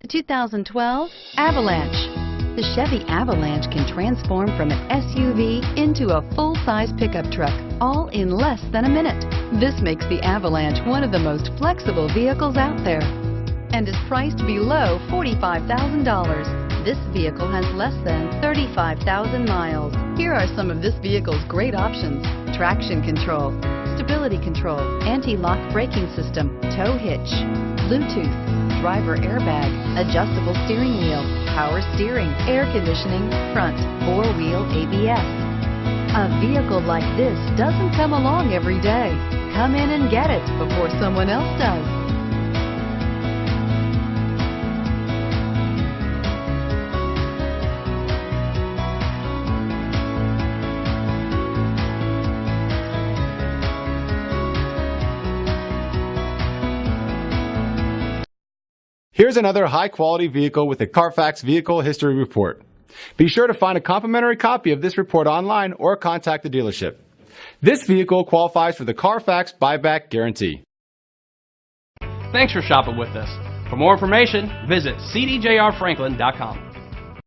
2012 Avalanche. The Chevy Avalanche can transform from an SUV into a full-size pickup truck, all in less than a minute. This makes the Avalanche one of the most flexible vehicles out there and is priced below $45,000. This vehicle has less than 35,000 miles. Here are some of this vehicle's great options: traction control, stability control, anti-lock braking system, tow hitch, Bluetooth, driver airbag, adjustable steering wheel, power steering, air conditioning, front, four-wheel ABS. A vehicle like this doesn't come along every day. Come in and get it before someone else does. Here's another high-quality vehicle with a Carfax Vehicle History Report. Be sure to find a complimentary copy of this report online or contact the dealership. This vehicle qualifies for the Carfax Buyback Guarantee. Thanks for shopping with us. For more information, visit cdjrfranklin.com.